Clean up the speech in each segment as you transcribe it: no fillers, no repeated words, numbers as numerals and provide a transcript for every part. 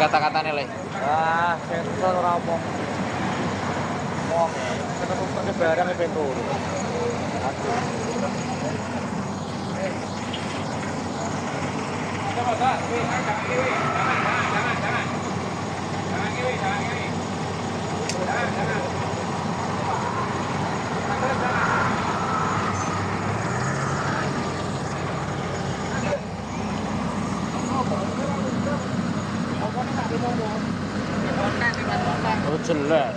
kata-katanya le. Ah, sensor ora omong. Wong, ketemu barang e pintu. Aduh. Coba, Pak. Jangan kiri. Jangan. Jangan kiri. Jangan. Oh jelas.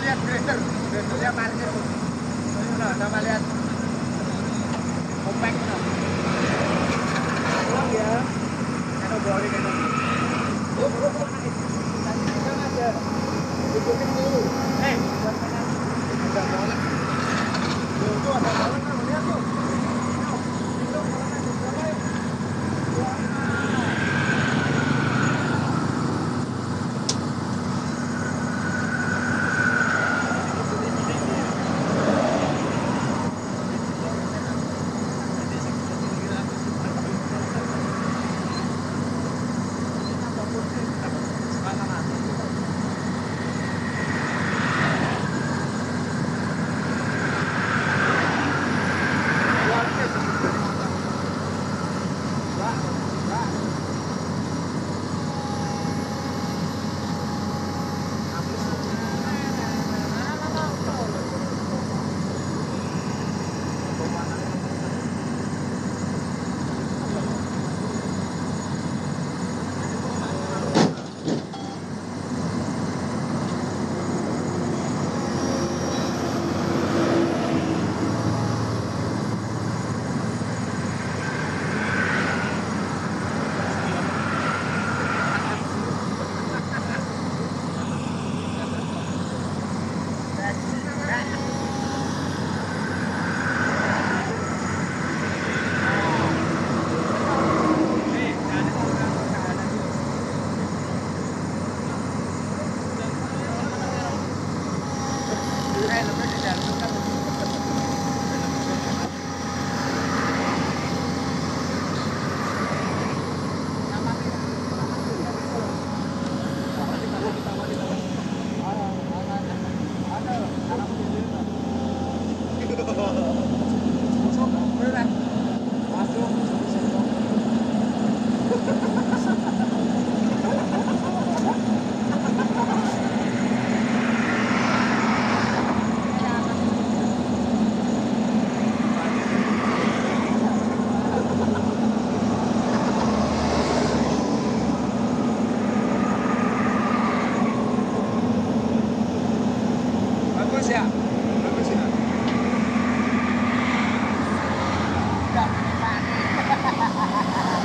lihat grinder, grindernya parkir tuh. Nah, sama lihat compact tuh. Pulang ya. Kita boleh kan. Jangan aja. Ikutin dulu. Buat kanan. Udah boleh. Tuh ada jalan kan, lihat tuh.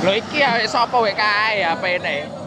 Lho iki ya sapa wek kae HP-ne?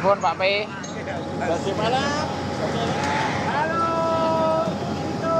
Pun Pak P. Bagaimana? Halo. Itu.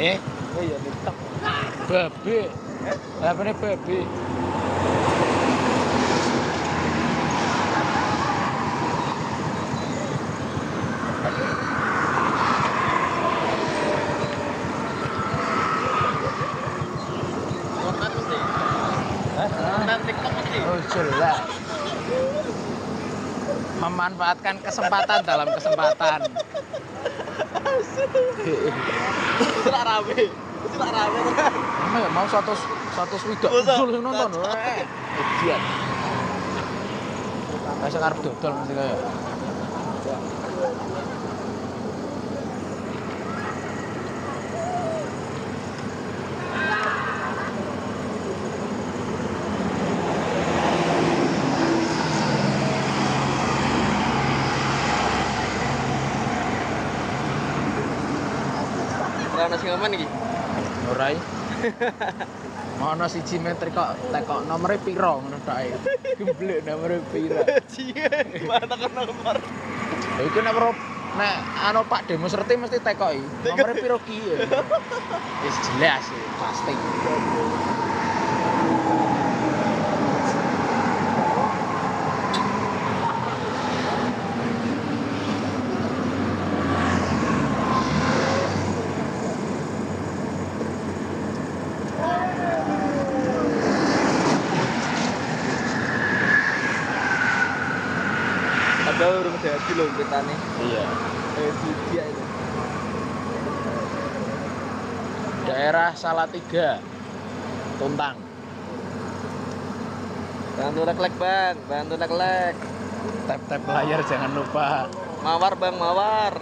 Oh iya TikTok. Babe. Apa nih babe? Konten mesti. Konten TikTok mesti. Oh jelas. Memanfaatkan kesempatan dalam kesempatan. Itu lah rame. Itu lah rame. Emang ya mau satu swidak Masa? dodol sing nonton. Idiot. Masa ngarep dodol mesti kaya. Ora sing aman iki. Ora. Ono siji metri kok tekok nomere piro ngono tok ae. Gemblek nomere piro. Cie, mana kan nomor. Lha iku nek anu Pak Demo Serti mesti tekoki. Nomere piro ki ya. Wis jelas pasti. Ada urung jadi lho petane. Iya. Dia itu. Daerah Salatiga. Tuntang. Bantu lek-lek, Bang. Bantu lek-lek. Tap-tap layar jangan lupa. Mawar, Bang, mawar.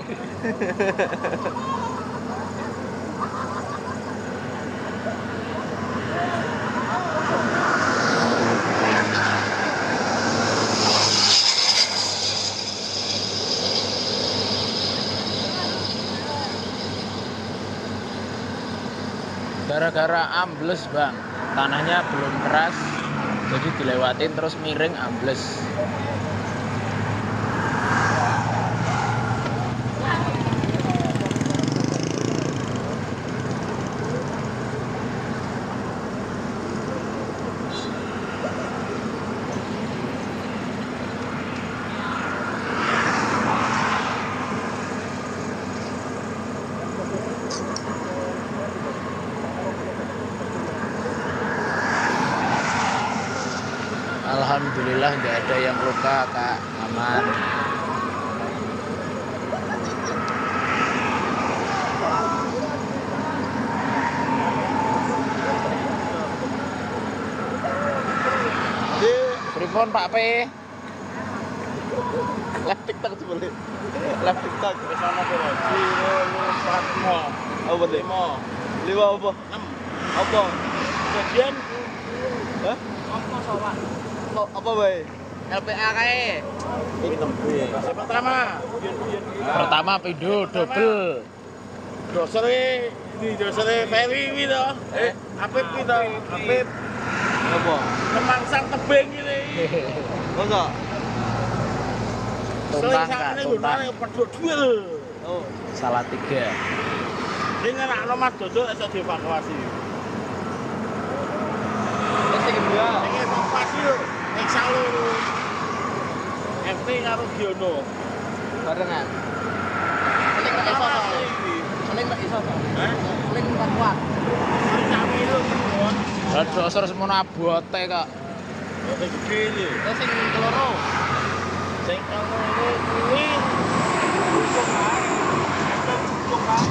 Gara-gara ambles bang, tanahnya belum keras, jadi dilewatin terus miring ambles. Alhamdulillah nggak ada yang luka kak, aman. Pripun Pak P? Live TikTok boleh. Live TikTok. Wis ana piro? 045. Apa deh? 5. 5 apa? 6. Apa? Kejadian Hah? apa sowan? Apa bae? LPA kae. Iki tembe. Yang pertama, Pertama pindo double. dosere di dosere Ferry iki to. Apip iki to. Apip Apa? Kemangsang tebing iki. Masa? Tuntang kak, sakjane tuntang. gunane pedhot dhuwil. Oh. Salatiga. Ning anakno Mas Dodo iso dievakuasi. Wis iki dua. Ning evakuasi lho, Exalo. FT karo Giono. Barengan. Paling gak iso to. Paling gak iso to. Hah? Paling gak kuat. Kami lho, Bos. Lah doser semono abote kak. Oke gede iki. Terus sing keloro. Sing kalau kuwi cukup kan? Cukup kan?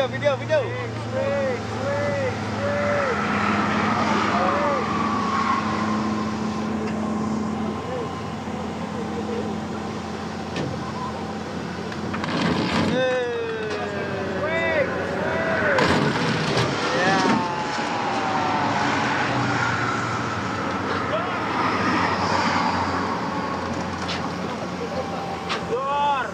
Video. Dor.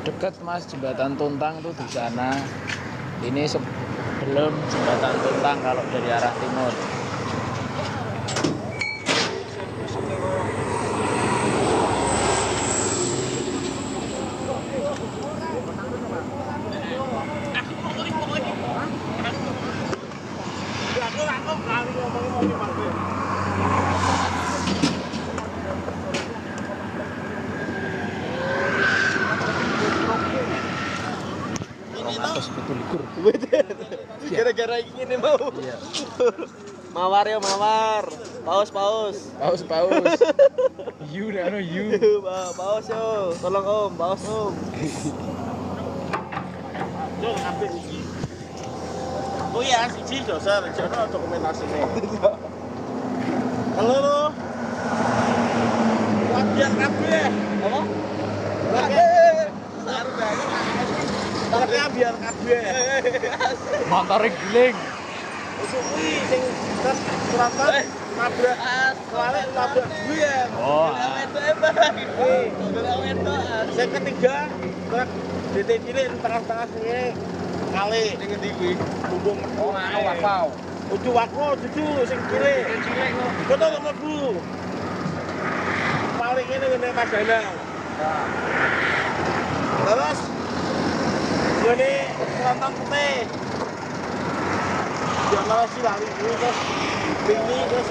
Dekat Mas, jembatan Tuntang tuh di sana. Ini sebelum jembatan Tuntang kalau dari arah timur. Gara-gara ini mau. Iya. Mawar ya mawar. Paus. You dah you. Paus yo. Tolong Om, paus Om. Yo kabeh iki. Oh iya, siji dosa rencana dokumentasine. Halo lo. Latihan kabeh. Apa? Latihan biar kabeh. Motor giling. Kuwi sing terus suratan nabrak kawale nabrak gue. Oh. Sing ketiga truk DT cilik tengah-tengah sini kali ning ngendi kuwi? Bumbung Wow. Uju wako cucu sing cilik. Kok to mlebu. Paling ngene ngene Mas Danang. Terus ngene suratan putih. Jangan sih lari ini terus ini terus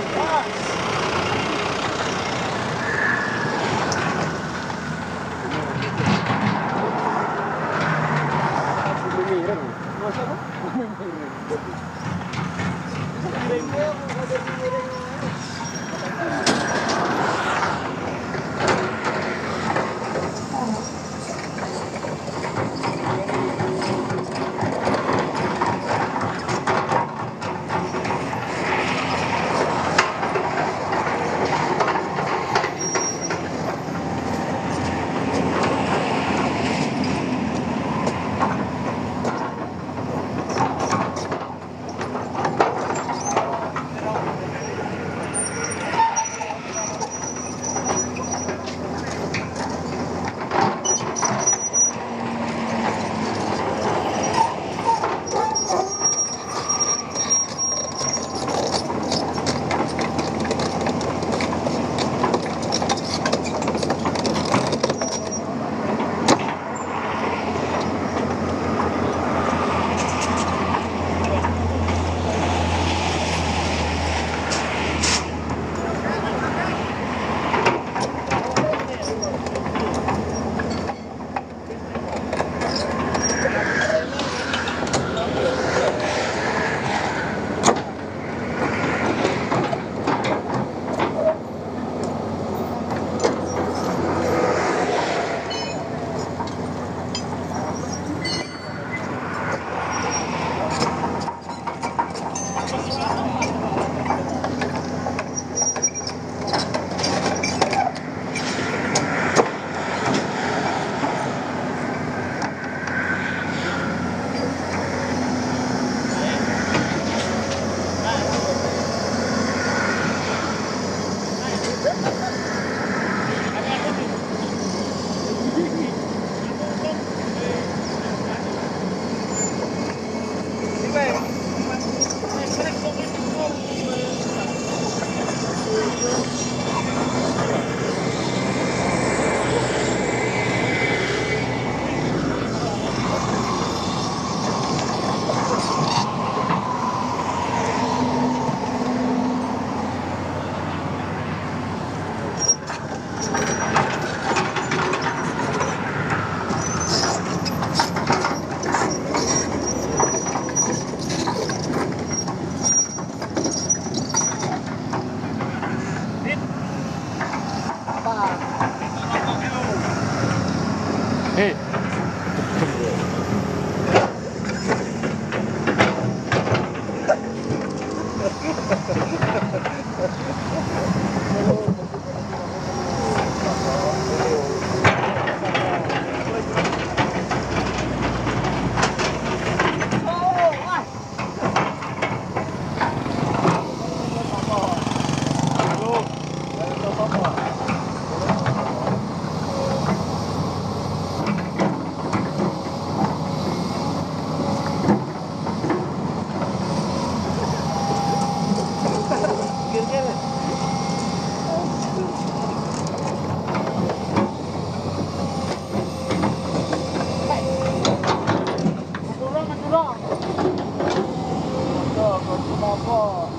Apa?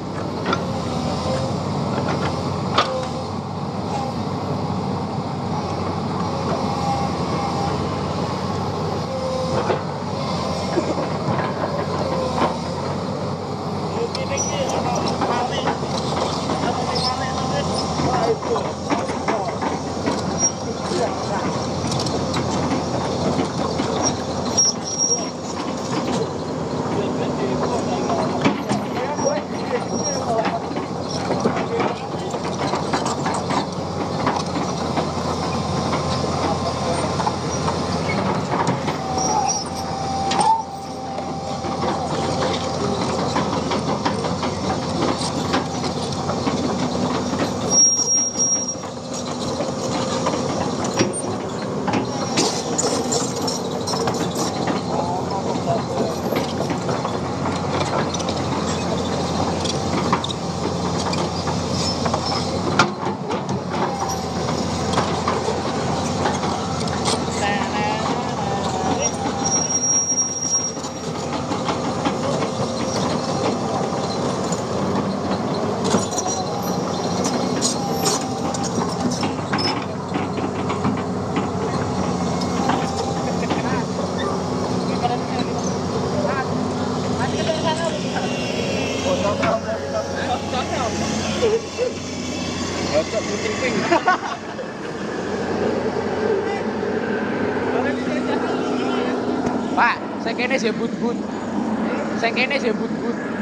Bocok putih pink. Pak, saya kene sih but-but. Saya kene sih but-but.